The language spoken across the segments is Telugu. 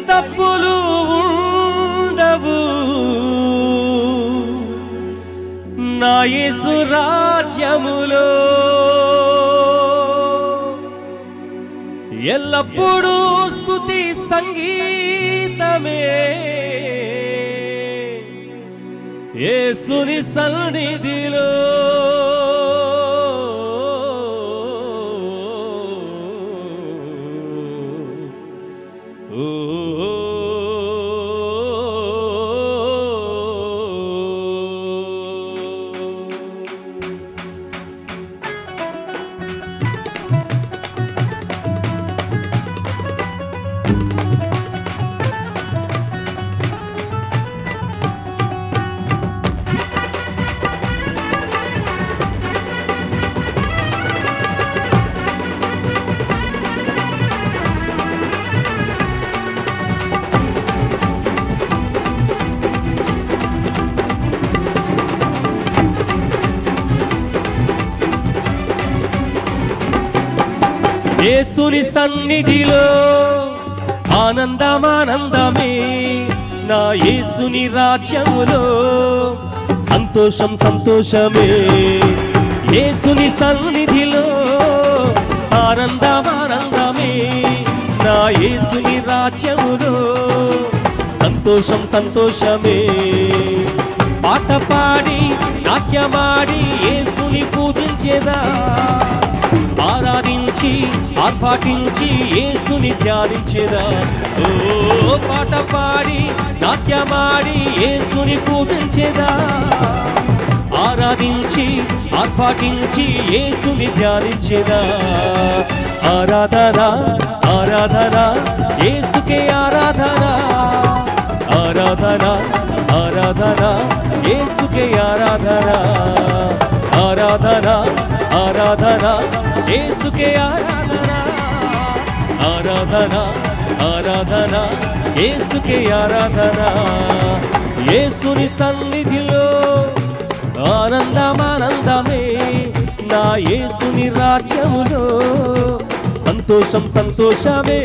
తప్పులు ఉండవు నా యేసు రాజ్యములో ఎల్లప్పుడూ స్తుతి సంగీతమే యేసుని సన్నిధిలో యేసుని సన్నిధిలో ఆనందమానందమే నా యేసుని రాజ్యములో సంతోషం సంతోషమే యేసుని సన్నిధిలో ఆనందమానందమే నా యేసుని రాజ్యములో సంతోషం సంతోషమే పాట పాడి నాట్యమాడి యేసుని పూజించేదా ఆరాధించి ఆర్భాటించి యేసుని ధ్యానించేదా ఓ పాట పాడి నాట్యమాడి యేసుని పూజించేదా ఆరాధించి ఆర్భాటించి యేసుని ధ్యానించేదా ఆరాధన ఆరాధన యేసుకే ఆరాధన ఆరాధన ఆరాధన యేసుకే ఆరాధన ఆరాధన ఆరాధన యేసుకే ఆరాధన ఆరాధన ఆరాధన యేసుకే ఆరాధన యేసుని సన్నిధిలో ఆనందమానందమే నా యేసుని రాజ్యములో సంతోషం సంతోషమే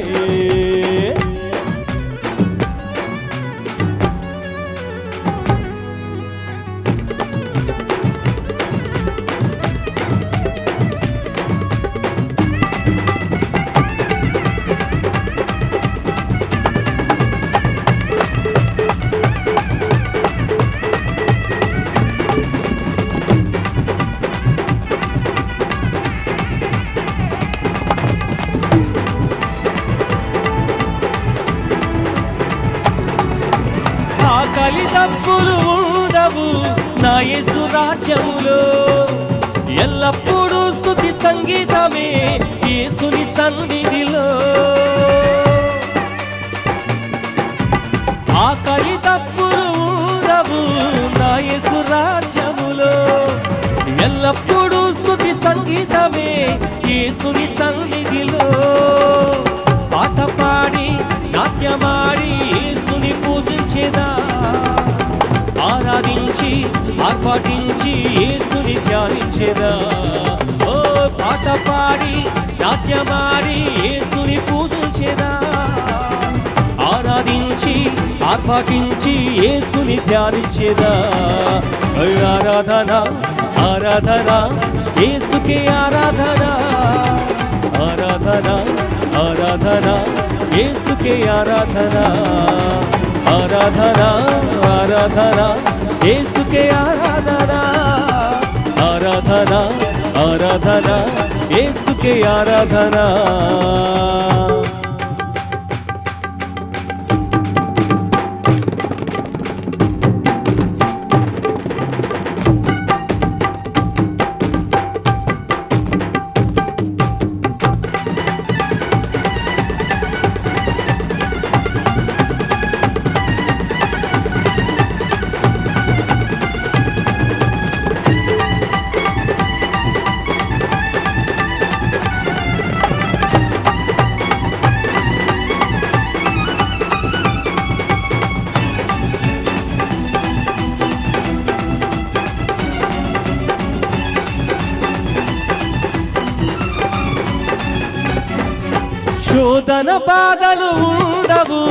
ఆకలి తప్పులు ఉండవు నా యేసు రాజ్యములో ఎల్లప్పుడూ స్తుతి సంగీతమే యేసుని సన్నిధిలో ఆకలి తప్పులు ఉండవు నా యేసు రాజ్యములో ఎల్లప్పుడూ స్తుతి సంగీతమే యేసుని సన్నిధిలో పాట పాడి నాట్యమాడి యేసుని పూజించేదా ఆరాధించి ఆర్భాటించి యేసుని ధ్యానించేదా ఓ పాట పాడి నాట్యమాడి యేసుని పూజించేదా ఆరాధించి ఆర్భాటించి యేసుని ధ్యానించేదా ఆరాధన ఆరాధన యేసుకే ఆరాధన ఆరాధన ఆరాధన యేసుకే ఆరాధన ఆరాధన ఆరాధన యేసుకే ఆరాధన ఆరాధన ఆరాధన యేసుకే ఆరాధన శోధన బాధలు ఉండవు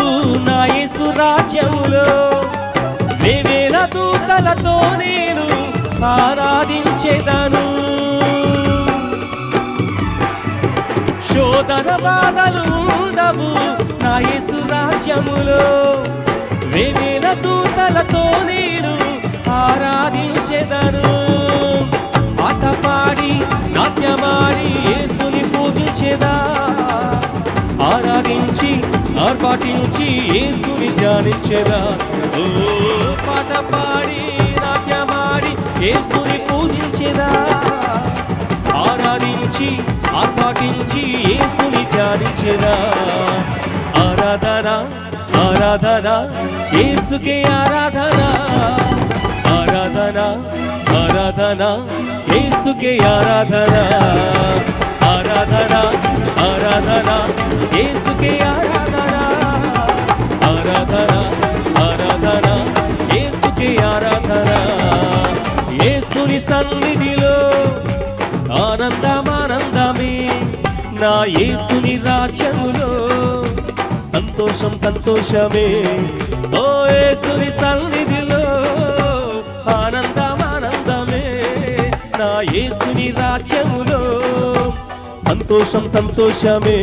రాజ్యములో వేవేల దూతలతో నేను ఆరాధించేదను. శోధన బాధలు ఉండవు నా యేసు రాజ్యములో వేవేల దూతలతో నేను ఆరాధించెదను. పాట పాడి నాట్యమాడి యేసుని పూజించెదా, ఆరాధించి ఆర్భాటించి యేసుని ధ్యానించెదా. ఓ పాట పాడి నాట్యమాడి యేసుని పూజించెదా, ఆరాధించి ఆర్భాటించి యేసుని ధ్యానించెదా. ఆరాధన ఆరాధన యేసుకే ఆరాధన, ఆరాధన ఆరాధన యేసుకే ఆరాధన, ఆరాధన ఆరాధన యేసుకే ఆరాధన, ఆరాధన ఆరాధన యేసుకే ఆరాధన. యేసుని సన్నిధిలో ఆనందమానందమే, నా యేసుని రాజ్యములో సంతోషం సంతోషమే. ఓ యేసుని సన్నిధిలో ఆనందమానందమే, నా యేసుని రాజ్యములో సంతోషం సంతోషమే.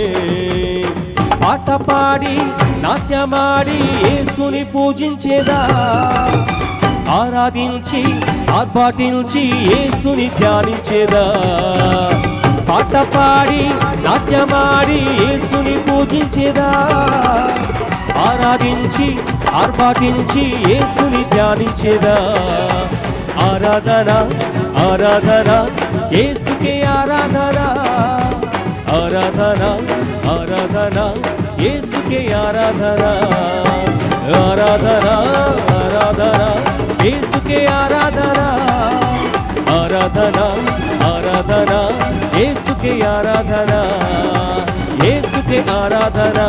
పాట పాడి నాట్యమాడి యేసుని పూజించేదా, ఆరాధించి ఆర్భాటించి యేసుని ధ్యానించేదా. పాట పాడి నాట్యమాడి యేసుని పూజించేదా, ఆరాధించి ఆర్భాటించి యేసుని ధ్యానించేదా. ఆరాధన ఆరాధన యేసుకే ఆరాధన, ఆరాధన ఆరాధన యేసుకే ఆరాధన, ఆరాధన ఆరాధన యేసుకే ఆరాధన, ఆరాధన ఆరాధన యేసుకే ఆరాధన, యేసుకే ఆరాధన,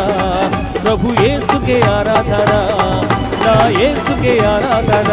ప్రభు యేసుకే ఆరాధన, నా యేసుకే ఆరాధన.